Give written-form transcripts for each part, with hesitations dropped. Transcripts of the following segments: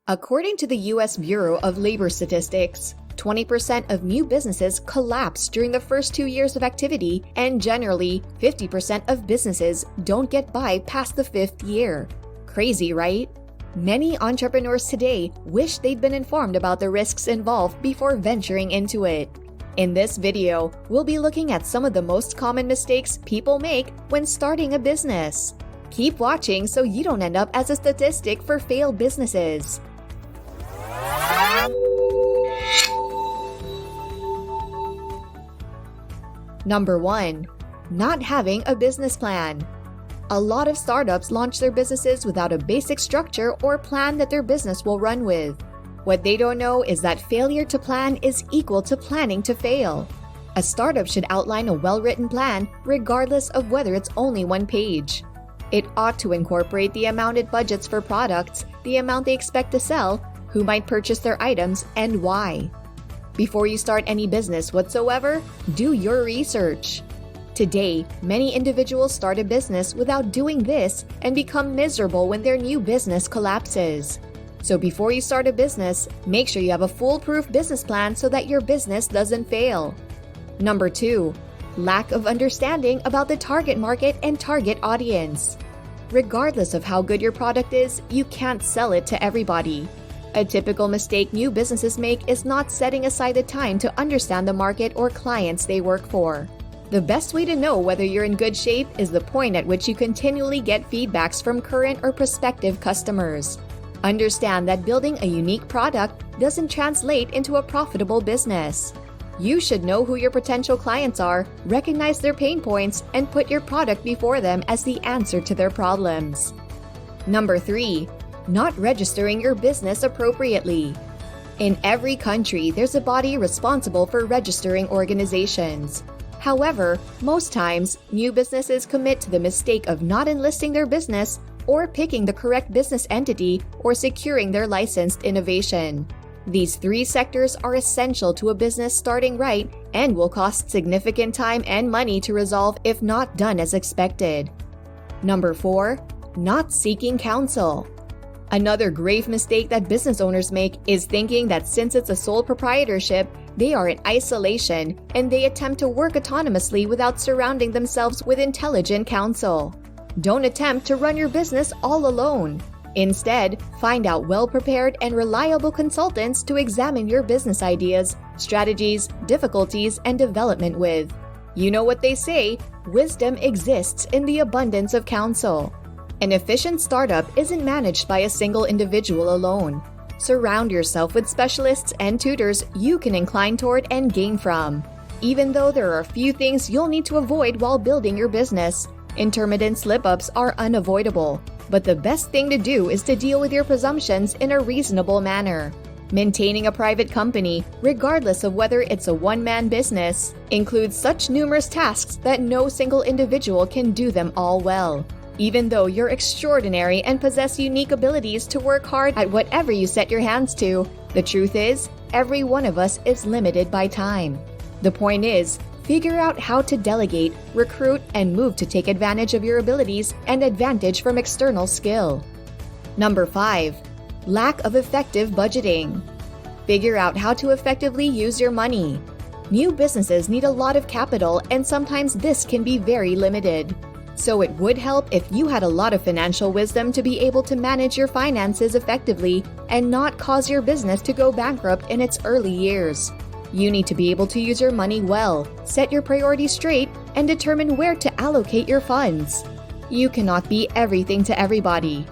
According to the U.S. Bureau of Labor Statistics, 20% of new businesses collapse during the first 2 years of activity, and generally, 50% of businesses don't get by past the 5th year. Crazy, right? Many entrepreneurs today wish they'd been informed about the risks involved before venturing into it. In this video, we'll be looking at some of the most common mistakes people make when starting a business. Keep watching so you don't end up as a statistic for failed businesses. Number 1. Not having a business plan. A lot of startups launch their businesses without a basic structure or plan that their business will run with. What they don't know is that failure to plan is equal to planning to fail. A startup should outline a well-written plan regardless of whether it's only one page. It ought to incorporate the amount it budgets for products, the amount they expect to sell, who might purchase their items, and why. Before you start any business whatsoever, do your research. Today, many individuals start a business without doing this and become miserable when their new business collapses. So before you start a business, make sure you have a foolproof business plan so that your business doesn't fail. Number 2. Lack of understanding about the target market and target audience. Regardless of how good your product is, you can't sell it to everybody. A typical mistake new businesses make is not setting aside the time to understand the market or clients they work for. The best way to know whether you're in good shape is the point at which you continually get feedbacks from current or prospective customers. Understand that building a unique product doesn't translate into a profitable business. You should know who your potential clients are, recognize their pain points, and put your product before them as the answer to their problems. Number 3. Not registering your business appropriately. In every country, there's a body responsible for registering organizations. However, most times, new businesses commit to the mistake of not enlisting their business or picking the correct business entity or securing their licensed innovation. These 3 sectors are essential to a business starting right and will cost significant time and money to resolve if not done as expected. Number 4. Not seeking counsel. Another grave mistake that business owners make is thinking that since it's a sole proprietorship, they are in isolation and they attempt to work autonomously without surrounding themselves with intelligent counsel. Don't attempt to run your business all alone. Instead, find out well-prepared and reliable consultants to examine your business ideas, strategies, difficulties, and development with. You know what they say, wisdom exists in the abundance of counsel. An efficient startup isn't managed by a single individual alone. Surround yourself with specialists and tutors you can incline toward and gain from. Even though there are a few things you'll need to avoid while building your business, intermittent slip-ups are unavoidable. But the best thing to do is to deal with your presumptions in a reasonable manner. Maintaining a private company, regardless of whether it's a one-man business, includes such numerous tasks that no single individual can do them all well. Even though you're extraordinary and possess unique abilities to work hard at whatever you set your hands to, the truth is, every one of us is limited by time. The point is, figure out how to delegate, recruit, and move to take advantage of your abilities and advantage from external skill. Number 5. Lack of effective budgeting. Figure out how to effectively use your money. New businesses need a lot of capital, and sometimes this can be very limited. So it would help if you had a lot of financial wisdom to be able to manage your finances effectively and not cause your business to go bankrupt in its early years. You need to be able to use your money well, set your priorities straight, and determine where to allocate your funds. You cannot be everything to everybody.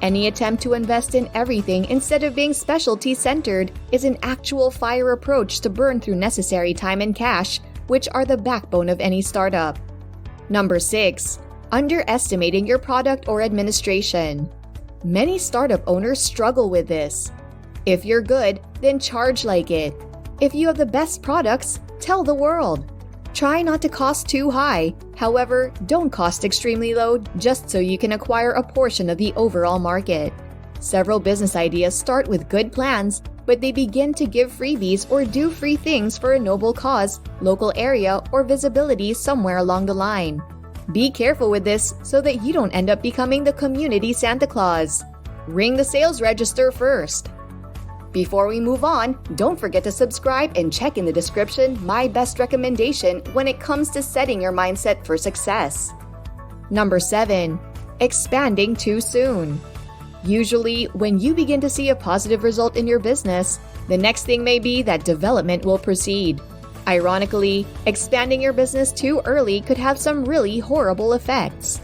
Any attempt to invest in everything instead of being specialty-centered is an actual fire approach to burn through necessary time and cash, which are the backbone of any startup. Number 6. Underestimating your product or administration. Many startup owners struggle with this. If you're good, then charge like it. If you have the best products, tell the world. Try not to cost too high. However, don't cost extremely low just so you can acquire a portion of the overall market. Several business ideas start with good plans, but they begin to give freebies or do free things for a noble cause, local area, or visibility somewhere along the line. Be careful with this so that you don't end up becoming the community Santa Claus. ring the sales register first. Before we move on, don't forget to subscribe and check in the description my best recommendation when it comes to setting your mindset for success. Number 7. Expanding too soon. Usually, when you begin to see a positive result in your business, the next thing may be that development will proceed. Ironically, expanding your business too early could have some really horrible effects.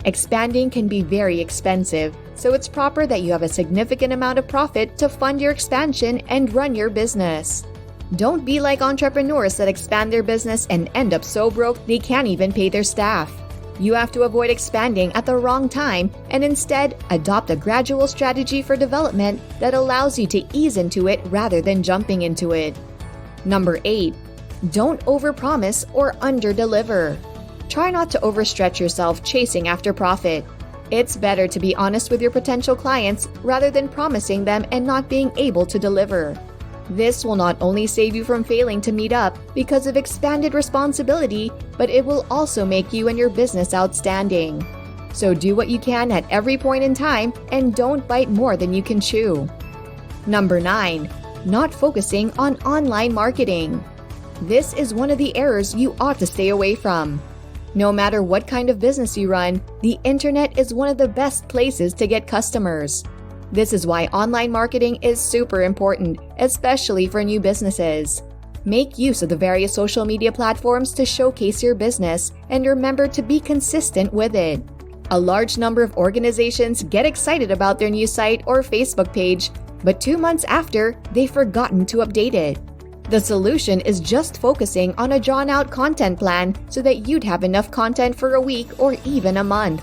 Expanding can be very expensive, so it's proper that you have a significant amount of profit to fund your expansion and run your business. Don't be like entrepreneurs that expand their business and end up so broke they can't even pay their staff. You have to avoid expanding at the wrong time and instead adopt a gradual strategy for development that allows you to ease into it rather than jumping into it. Number 8. Don't overpromise or underdeliver. Try not to overstretch yourself chasing after profit. It's better to be honest with your potential clients rather than promising them and not being able to deliver. This will not only save you from failing to meet up because of expanded responsibility, but it will also make you and your business outstanding. So do what you can at every point in time and don't bite more than you can chew. Number 9. Not focusing on online marketing. This is one of the errors you ought to stay away from. No matter what kind of business you run, the internet is one of the best places to get customers. This is why online marketing is super important, especially for new businesses. Make use of the various social media platforms to showcase your business and remember to be consistent with it. A large number of organizations get excited about their new site or Facebook page, but 2 months after, they've forgotten to update it. The solution is just focusing on a drawn-out content plan so that you'd have enough content for a week or even a month.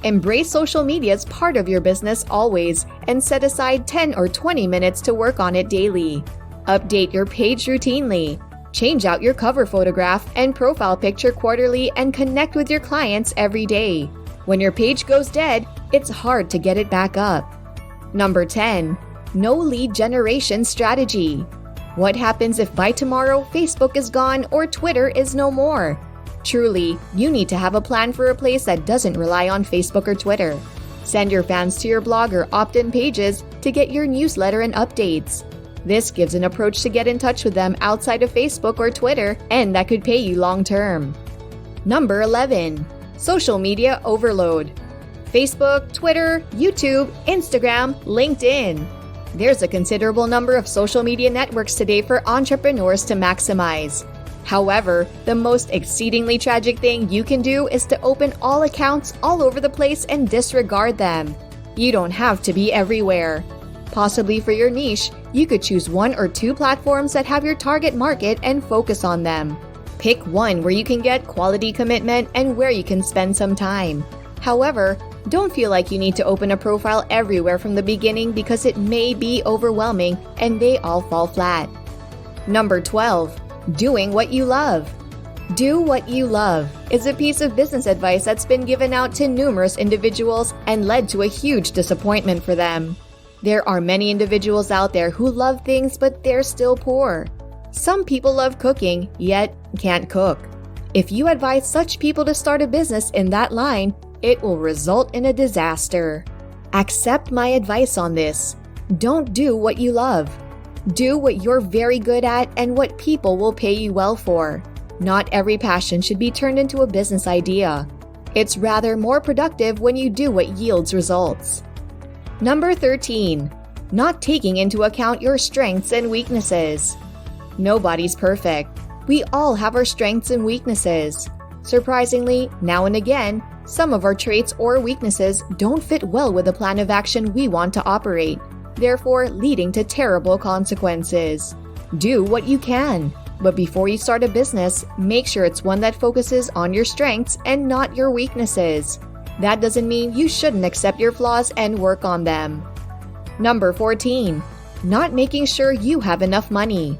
Embrace social media as part of your business always and set aside 10 or 20 minutes to work on it daily. Update your page routinely. Change out your cover photograph and profile picture quarterly and connect with your clients every day. When your page goes dead, it's hard to get it back up. Number 10. No lead generation strategy. What happens if by tomorrow Facebook is gone or Twitter is no more? Truly, you need to have a plan for a place that doesn't rely on Facebook or Twitter. Send your fans to your blog or opt-in pages to get your newsletter and updates. This gives an approach to get in touch with them outside of Facebook or Twitter, and that could pay you long term. Number 11. Social media overload. Facebook, Twitter, YouTube, Instagram, LinkedIn. There's a considerable number of social media networks today for entrepreneurs to maximize. However, the most exceedingly tragic thing you can do is to open all accounts all over the place and disregard them. You don't have to be everywhere. Possibly for your niche, you could choose 1 or 2 platforms that have your target market and focus on them. Pick one where you can get quality commitment and where you can spend some time. However, don't feel like you need to open a profile everywhere from the beginning because it may be overwhelming and they all fall flat. Number 12. Doing what you love. Do what you love is a piece of business advice that's been given out to numerous individuals and led to a huge disappointment for them. There are many individuals out there who love things but they're still poor. Some people love cooking, yet can't cook. If you advise such people to start a business in that line, it will result in a disaster. Accept my advice on this. Don't do what you love. Do what you're very good at and what people will pay you well for. Not every passion should be turned into a business idea. It's rather more productive when you do what yields results. Number 13. Not taking into account your strengths and weaknesses. Nobody's perfect. We all have our strengths and weaknesses. Surprisingly, now and again, some of our traits or weaknesses don't fit well with the plan of action we want to operate, therefore leading to terrible consequences. Do what you can, but before you start a business, make sure it's one that focuses on your strengths and not your weaknesses. That doesn't mean you shouldn't accept your flaws and work on them. Number 14. Not making sure you have enough money.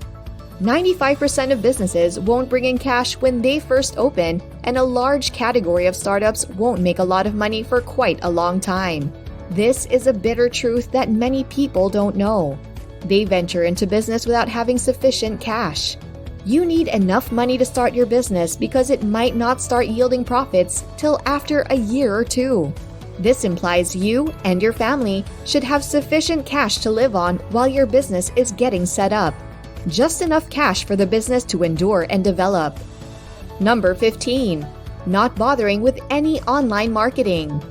95% of businesses won't bring in cash when they first open, and a large category of startups won't make a lot of money for quite a long time. This is a bitter truth that many people don't know. They venture into business without having sufficient cash. You need enough money to start your business because it might not start yielding profits till after a year or two. This implies you and your family should have sufficient cash to live on while your business is getting set up. Just enough cash for the business to endure and develop. Number 15. Not bothering with any online marketing.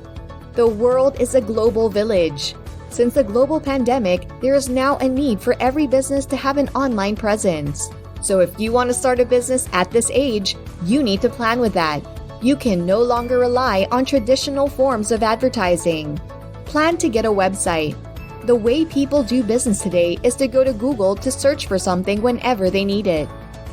The world is a global village. Since the global pandemic, there is now a need for every business to have an online presence. So if you want to start a business at this age, you need to plan with that. You can no longer rely on traditional forms of advertising. Plan to get a website. The way people do business today is to go to Google to search for something whenever they need it.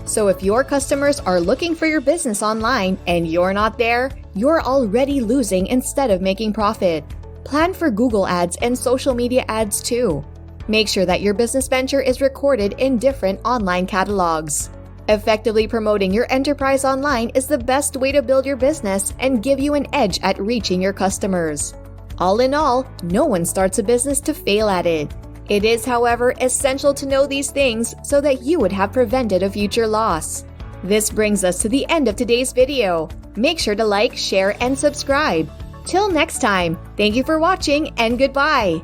So if your customers are looking for your business online and you're not there, you're already losing instead of making profit. Plan for Google ads and social media ads too. Make sure that your business venture is recorded in different online catalogs. Effectively promoting your enterprise online is the best way to build your business and give you an edge at reaching your customers. All in all, no one starts a business to fail at it. It is, however, essential to know these things so that you would have prevented a future loss. This brings us to the end of today's video. Make sure to like, share, and subscribe. Till next time, thank you for watching and goodbye!